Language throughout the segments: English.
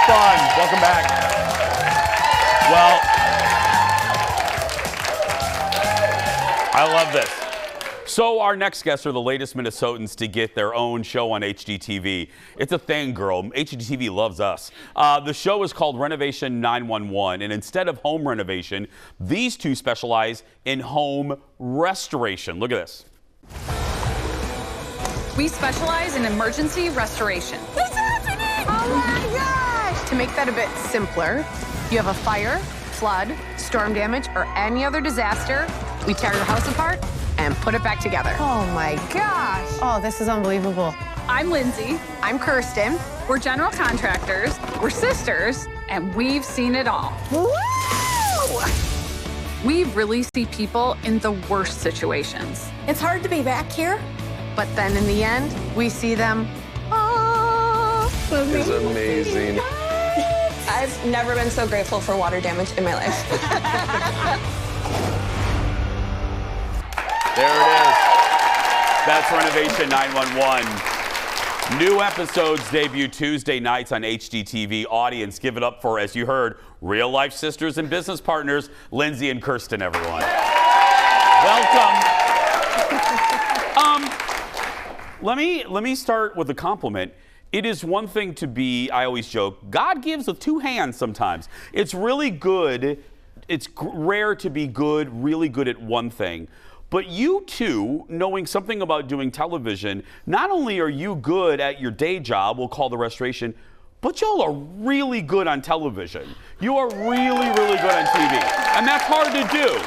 fun. Welcome back. Well, I love this. So our next guests are the latest Minnesotans to get their own show on HGTV. It's a thing, girl. HGTV loves us. The show is called Renovation 911, and instead of home renovation, these two specialize in home restoration. Look at this. We specialize in emergency restoration. What's happening? Oh my gosh! To make that a bit simpler, you have a fire, flood, storm damage, or any other disaster, we tear your house apart and put it back together. Oh my gosh. Oh, this is unbelievable. I'm Lindsay. I'm Kirsten. We're general contractors, we're sisters, and we've seen it all. Woo! We really see people in the worst situations. It's hard to be back here. But then in the end, we see them. Oh, It's amazing. I've never been so grateful for water damage in my life. There it is. That's Renovation 911. New episodes debut Tuesday nights on HGTV. Audience, give it up for, as you heard, real-life sisters and business partners, Lindsay and Kirsten, everyone. Welcome. Let me start with a compliment. It is one thing to be, I always joke, God gives with two hands sometimes. It's really good. It's rare to be good, really good at one thing. But you two, knowing something about doing television, not only are you good at your day job, we'll call the restoration, but y'all are really good on television. You are really, really good on TV. And that's hard to do.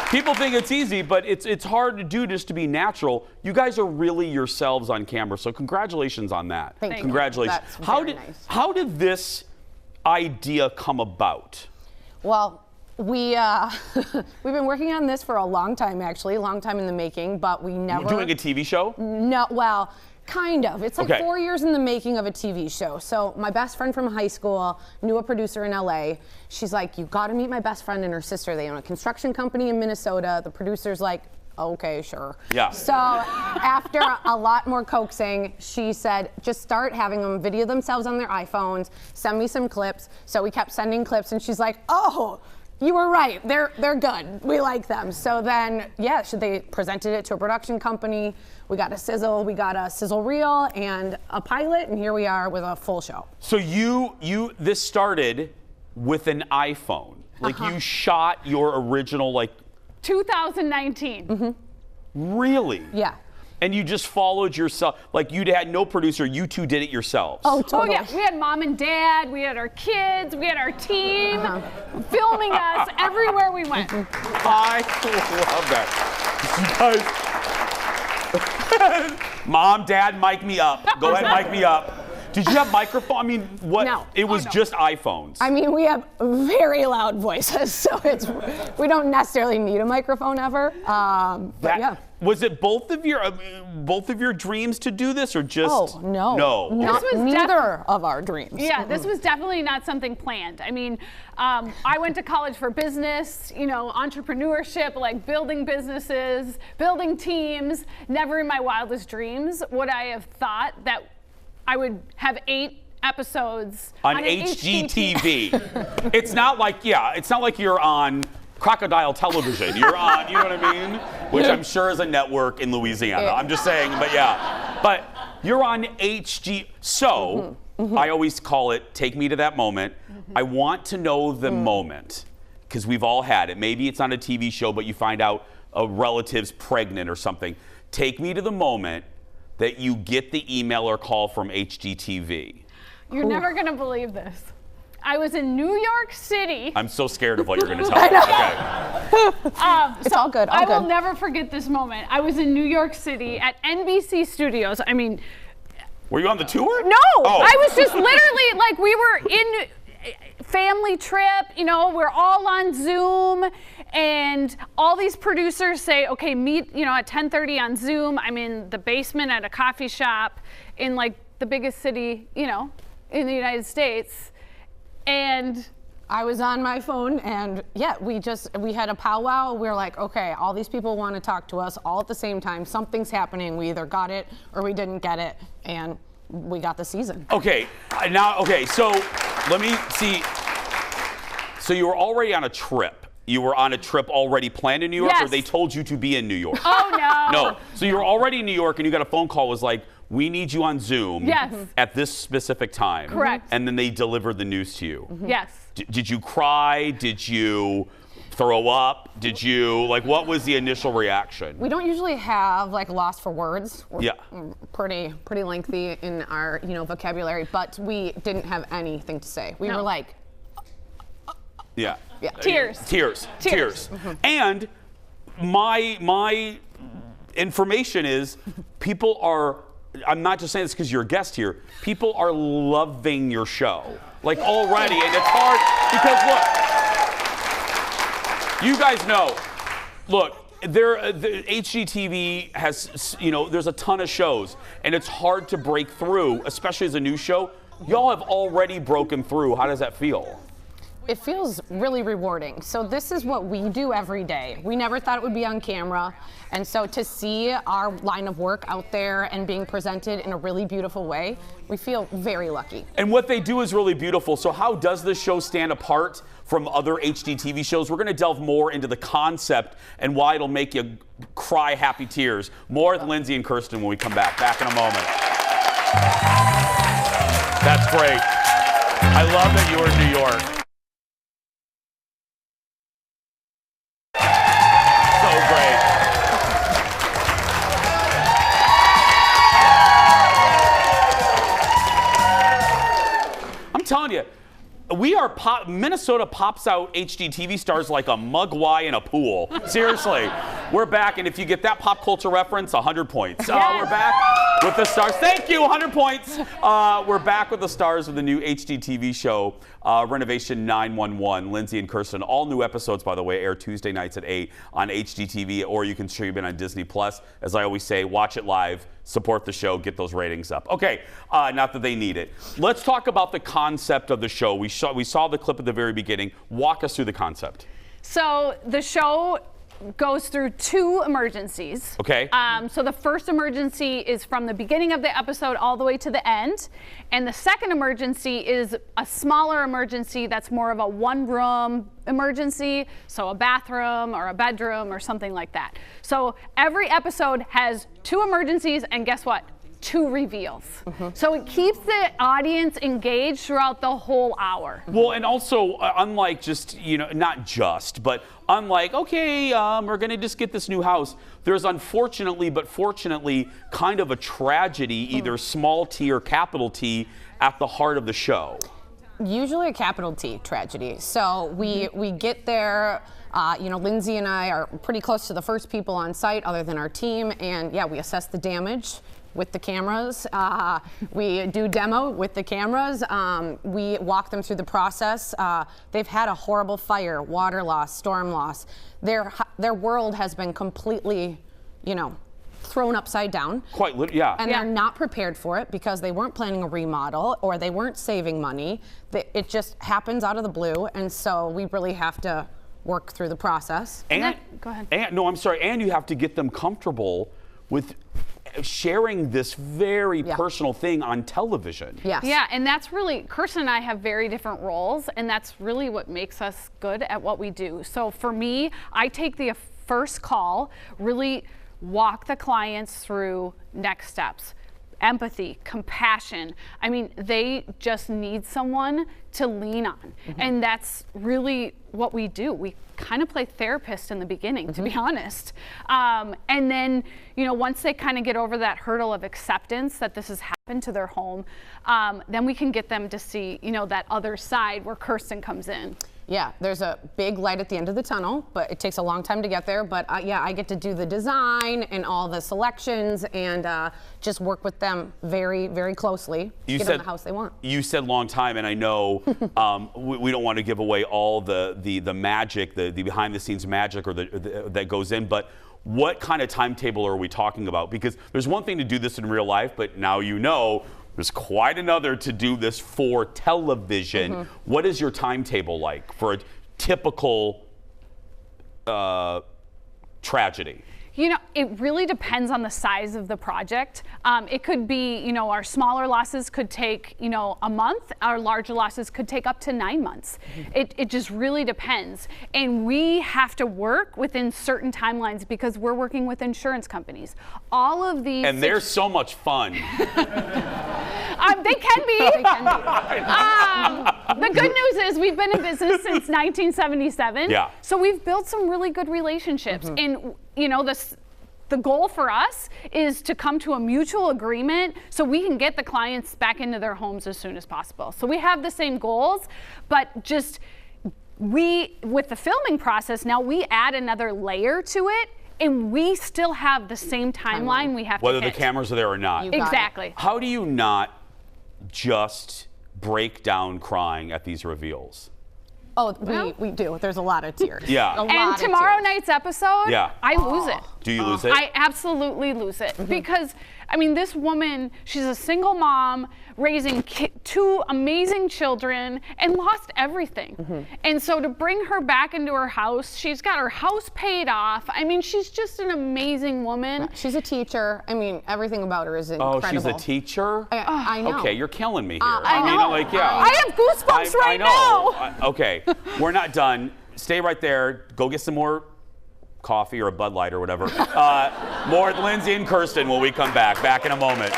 People think it's easy, but it's hard to do just to be natural. You guys are really yourselves on camera, so congratulations on that. Thank you. Congratulations. That's very nice. How did this idea come about? Well, we've been working on this for a long time, actually, a long time in the making, but we never. Doing a TV show? No, well, kind of. It's like Okay. 4 years in the making of a TV show. So my best friend from high school knew a producer in LA. She's like, you got to meet my best friend and her sister. They own a construction company in Minnesota. The producer's like, okay, sure. Yeah. So after a lot more coaxing, she said, just start having them video themselves on their iPhones, send me some clips. So we kept sending clips, and she's like, oh, you were right. They're good. We like them. So then, yeah, they presented it to a production company. We got a sizzle reel and a pilot, and here we are with a full show. So this started with an iPhone. Like you shot your original 2019. Mm-hmm. Really? Yeah. And you just followed yourself, like you had no producer, you two did it yourselves. Oh, totally. Oh yeah, we had mom and dad, we had our kids, we had our team filming us everywhere we went. I love that. You guys, Mom, Dad, mic me up. Go ahead, mic me up. Did you have microphone? I mean, what? No. It was just iPhones. I mean, we have very loud voices, so we don't necessarily need a microphone ever. But yeah. Was it both of your dreams to do this, or just? Oh no, no. Neither of our dreams. Yeah, this was definitely not something planned. I mean, I went to college for business, entrepreneurship, like building businesses, building teams. Never in my wildest dreams would I have thought that I would have 8 episodes on HGTV. It's not like you're on Crocodile Television. You're on, you know what I mean? Which I'm sure is a network in Louisiana. I'm just saying, but yeah. But you're on HG. So I always call it, take me to that moment. I want to know the moment, because we've all had it. Maybe it's on a TV show, but you find out a relative's pregnant or something. Take me to the moment that you get the email or call from HGTV. You're never gonna believe this. I was in New York City. I'm so scared of what you're gonna tell me. Okay. It's all good. I will never forget this moment. I was in New York City at NBC Studios. I mean, were you on the tour? No, Oh. I was just literally like, we were in family trip, we're all on Zoom, and all these producers say, okay, meet, at 10:30 on Zoom. I'm in the basement at a coffee shop in the biggest city, in the United States. And I was on my phone, and yeah, we had a powwow. We were like, okay, all these people want to talk to us all at the same time. Something's happening. We either got it or we didn't get it, and we got the season. Okay, so let me see. So you were already on a trip. You were on a trip already planned in New York, or Yes. they told you to be in New York? Oh, no. No. So you were already in New York, and you got a phone call. Was like, we need you on Zoom. Yes. At this specific time. Correct. And then they delivered the news to you. Yes. Did you cry? Did you throw up? Did you, like, what was the initial reaction? We don't usually have like lost for words. We're Yeah. pretty lengthy in our vocabulary, but we didn't have anything to say. We No. were like, Yeah. Yeah. Tears. Tears. And my information is people are, I'm not just saying this because you're a guest here, people are loving your show. Like already, and it's hard because look, you guys know, look, the HGTV has, there's a ton of shows, and it's hard to break through, especially as a new show. Y'all have already broken through. How does that feel? it feels really rewarding. So this is what we do every day. We never thought it would be on camera. And so to see our line of work out there and being presented in a really beautiful way, we feel very lucky. And what they do is really beautiful. So how does this show stand apart from other HGTV shows? We're going to delve more into the concept and why it'll make you cry happy tears. More with Lindsay and Kirsten when we come back. Back in a moment. That's great. I love that you were in New York. So great. I'm telling you, Minnesota pops out HGTV stars like a mugwai in a pool. Seriously. We're back, and if you get that pop culture reference, 100 points. We're back with the stars. Thank you, 100 points. We're back with the stars of the new HGTV show, Renovation 911. Lindsay and Kirsten. All new episodes, by the way, air Tuesday nights at 8 on HGTV, or you can stream it on Disney+. As I always say, watch it live, support the show, get those ratings up. Okay, not that they need it. Let's talk about the concept of the show. We saw the clip at the very beginning. Walk us through the concept. So the show goes through two emergencies. Okay. So the first emergency is from the beginning of the episode all the way to the end. And the second emergency is a smaller emergency that's more of a one-room emergency, so a bathroom or a bedroom or something like that. So every episode has two emergencies, and guess what? Two reveals. So it keeps the audience engaged throughout the whole hour. Well, and also, unlike just, not just, but unlike, okay, we're going to just get this new house, there's unfortunately, but fortunately, kind of a tragedy, either small t or capital T, at the heart of the show. Usually a capital T tragedy. So we get there, Lindsay and I are pretty close to the first people on site other than our team, and yeah, we assess the damage with the cameras. We do demo with the cameras. We walk them through the process. They've had a horrible fire, water loss, storm loss. Their world has been completely, thrown upside down. Yeah. And they're not prepared for it because they weren't planning a remodel or they weren't saving money. It just happens out of the blue, and so we really have to work through the process. Go ahead. And you have to get them comfortable with sharing this very personal thing on television. Yes. Yeah, and that's really, Kirsten and I have very different roles, and that's really what makes us good at what we do. So for me, I take the first call, really walk the clients through next steps. Empathy, compassion. I mean, they just need someone to lean on. And that's really what we do. We kind of play therapist in the beginning, to be honest. And then, once they kind of get over that hurdle of acceptance that this has happened to their home, then we can get them to see, that other side where Kirsten comes in. Yeah, there's a big light at the end of the tunnel, but it takes a long time to get there. But I get to do the design and all the selections and just work with them very, very closely to get them the house they want. You said long time, and I know we don't want to give away all the magic, the behind the scenes magic or that goes in, but what kind of timetable are we talking about? Because there's one thing to do this in real life, but now there's quite another to do this for television. What is your timetable like for a typical tragedy? You know, it really depends on the size of the project. It could be, you know, our smaller losses could take, you know, a month. Our larger losses could take up to 9 months. It just really depends. And we have to work within certain timelines because we're working with insurance companies. All of these. And they're so much fun. They can be. They can be. The good news is we've been in business since 1977. Yeah. So we've built some really good relationships. And, you know, the goal for us is to come to a mutual agreement so we can get the clients back into their homes as soon as possible. So we have the same goals, but just with the filming process, now we add another layer to it, and we still have the same timeline we have Whether to hit. the cameras are there or not. You got it. Exactly. How do you not just break down crying at these reveals? Oh, we do. There's a lot of tears. Yeah. A lot And of tomorrow tears. night's episode, Yeah. I lose it. Do you lose it? I absolutely lose it because, I mean, this woman, she's a single mom raising 2 amazing children and lost everything. And so to bring her back into her house, she's got her house paid off. I mean, she's just an amazing woman. She's a teacher. I mean, everything about her is incredible. Oh, she's a teacher? I know. Okay, you're killing me here. I mean, know. like, yeah. I have goosebumps I right know. now. Okay, we're not done. Stay right there. Go get some more coffee or a Bud Light or whatever. More with Lindsay and Kirsten when we come back. Back in a moment.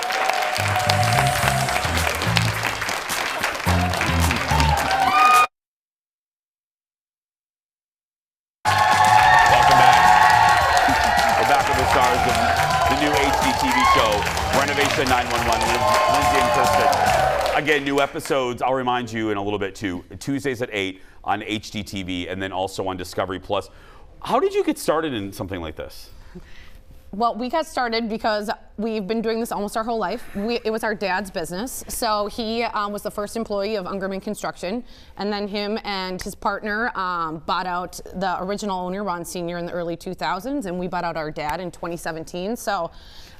Welcome back. We're back with the stars of the new HGTV show, Renovation 911, Lindsay and Kirsten. Again, new episodes, I'll remind you in a little bit too, Tuesdays at 8 on HGTV and then also on Discovery Plus. How did you get started in something like this? Well, we got started because we've been doing this almost our whole life. It was our dad's business. So he was the first employee of Ungerman Construction. And then him and his partner bought out the original owner, Ron Sr., in the early 2000s. And we bought out our dad in 2017. So,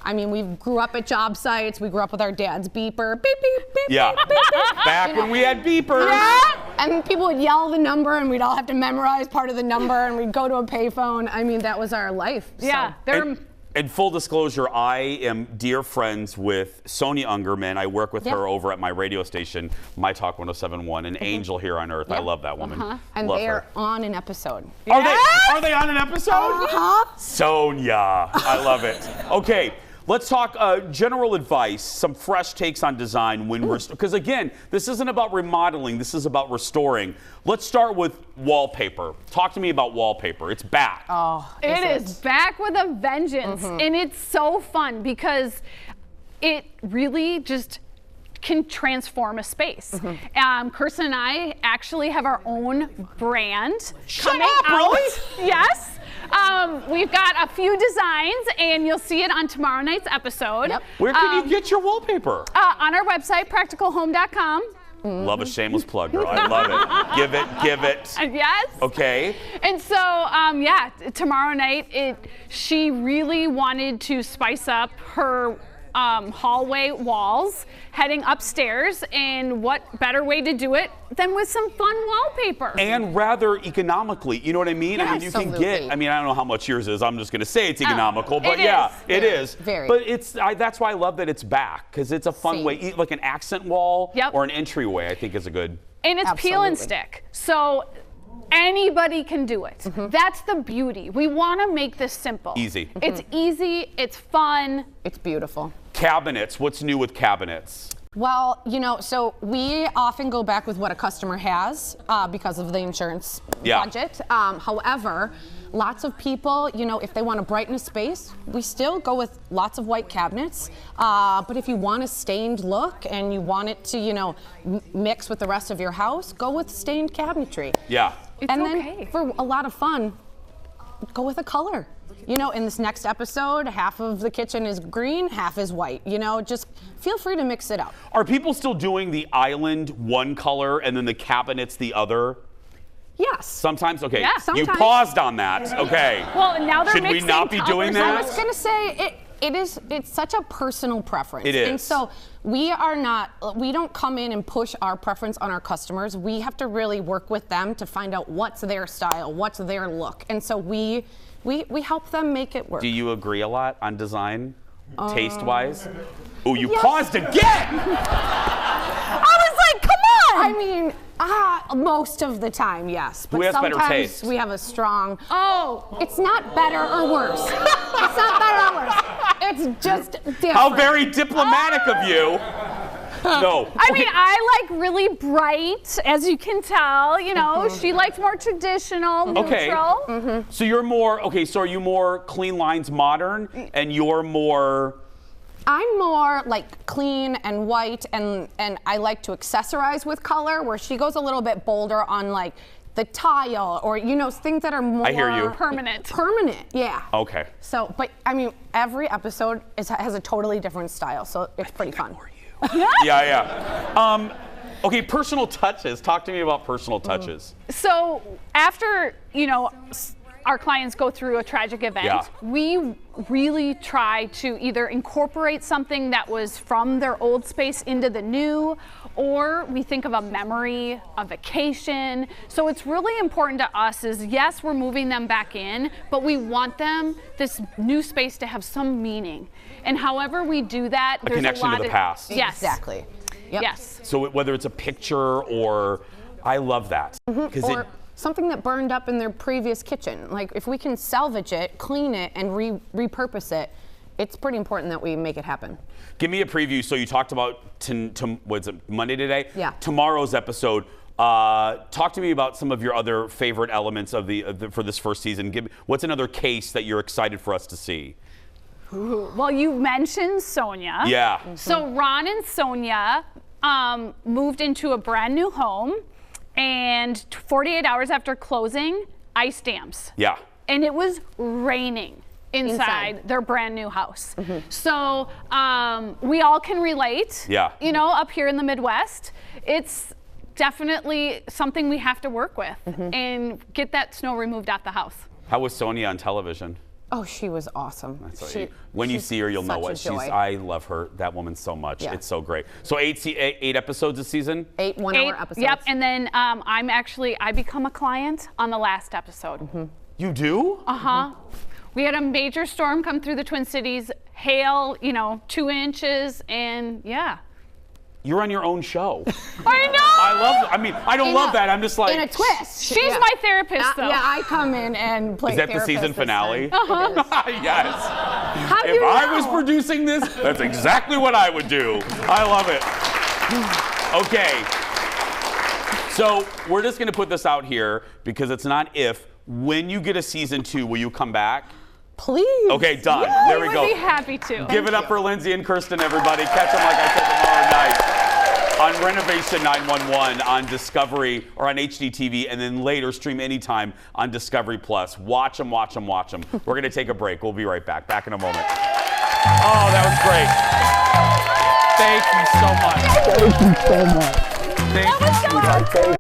I mean, we grew up at job sites. We grew up with our dad's beeper. Beep, beep, beep, Yeah. beep, beep, beep. Back when we had beepers. Yeah. And people would yell the number, and we'd all have to memorize part of the number, and we'd go to a payphone. I mean, that was our life. Yeah, So. they're. And full disclosure, I am dear friends with Sonia Ungerman. I work with her over at my radio station, My Talk 1071, an angel here on earth. I love that woman. And Love they her. are on an episode. Are they on an episode? Uh-huh. Sonia, I love it. Okay, let's talk general advice, some fresh takes on design when we're, because again, this isn't about remodeling, this is about restoring. Let's start with wallpaper. Talk to me about wallpaper. It's back. Oh, It is back with a vengeance, and it's so fun because it really just can transform a space. Kirsten and I actually have our own brand coming up, out. really? Yes. We've got a few designs, and you'll see it on tomorrow night's episode. Yep. Where can you get your wallpaper? On our website, practicalhome.com. Love a shameless plug, girl. I love it. Give it. Yes. Okay. And so, yeah, tomorrow night, she really wanted to spice up her hallway walls heading upstairs, and what better way to do it than with some fun wallpaper? And rather economically, you know what I mean? I mean, you can get, Absolutely. I mean, I don't know how much yours is. I'm just going to say it's economical, but it yeah, is. it is. Very. But that's why I love that it's back, because it's a fun Same. way, like an accent wall Yep. or an entryway, I think is a good. And it's peel and Absolutely. stick. So anybody can do it. That's the beauty. We want to make this simple. Easy. It's easy, it's fun. It's beautiful. Cabinets, what's new with cabinets? Well, you know, so we often go back with what a customer has because of the insurance budget. However, lots of people, you know, if they want to brighten a space, we still go with lots of white cabinets. But if you want a stained look and you want it to, you know, mix with the rest of your house, go with stained cabinetry. Yeah. It's And okay. then for a lot of fun, go with a color. You know, in this next episode, half of the kitchen is green, half is white. You know, just feel free to mix it up. Are people still doing the island one color and then the cabinets the other? Yes. Sometimes? Okay. Yeah, You sometimes. paused on that. Okay. Well, now they're Should we mixing not be doing colors. I that? was gonna say it's such a personal preference. It is. And so we don't come in and push our preference on our customers. We have to really work with them to find out what's their style, what's their look. And so we we help them make it work. Do you agree a lot on design, taste-wise? Oh, you yes. paused again! I was like, come on! I mean, most of the time, yes. But Who has better sometimes taste? we have a strong. Oh, it's not better or worse. It's not better or worse. It's just different. How very diplomatic of you. No. I mean, I like really bright, as you can tell. You know, she likes more traditional, neutral. Okay. So you're more, so are you more clean lines modern, and you're more... I'm more like clean and white, and I like to accessorize with color, where she goes a little bit bolder on like the tile, or things that are more I hear you. Permanent. Permanent, yeah. Okay. So, but I mean, every episode has a totally different style, so it's pretty fun. Yeah. Okay, personal touches. Talk to me about personal touches. So after, our clients go through a tragic event, we really try to either incorporate something that was from their old space into the new, or we think of a memory, a vacation. So it's really important to us is, yes, we're moving them back in, but we want this new space to have some meaning. And however we do that, there's connection a lot to the of, past. Yes. Exactly. Yep. Yes. So whether it's a picture or, I love that. Or something that burned up in their previous kitchen. Like if we can salvage it, clean it, and repurpose it, it's pretty important that we make it happen. Give me a preview. So you talked about, what's it, Monday today? Yeah. Tomorrow's episode. Talk to me about some of your other favorite elements for this first season. What's another case that you're excited for us to see? Ooh, well, you mentioned Sonia. Yeah. So Ron and Sonia moved into a brand new home, and 48 hours after closing, ice dams. Yeah. And it was raining inside their brand new house. So we all can relate. Yeah. Up here in the Midwest, it's definitely something we have to work with and get that snow removed off the house. How was Sonia on television? Oh, she was awesome. When you see her, you'll know what she's. I love her, that woman, so much. Yeah. It's so great. So eight episodes this season? 8 one-hour episodes. Yep, and then I become a client on the last episode. You do? We had a major storm come through the Twin Cities, hail, 2 inches, and yeah. You're on your own show. I know! I love it. I mean, I don't love that. I'm just like... In a twist. She's my therapist, though. Yeah, I come in and play Is that the therapist season this finale? time. It is. Yes. How do If you I know? was producing this, that's exactly what I would do. I love it. Okay. So we're just going to put this out here because it's not if. When you get a season 2, will you come back? Please. Okay, done. Yeah, There we would go. be happy to. Give it up for Lindsay and Kirsten, everybody. Catch them, like I said, tomorrow night on Renovation 911 on Discovery or on HGTV, and then later stream anytime on Discovery Plus. Watch them, watch them, watch them. We're going to take a break. We'll be right back. Back in a moment. Oh, that was great. Thank you so much. That was so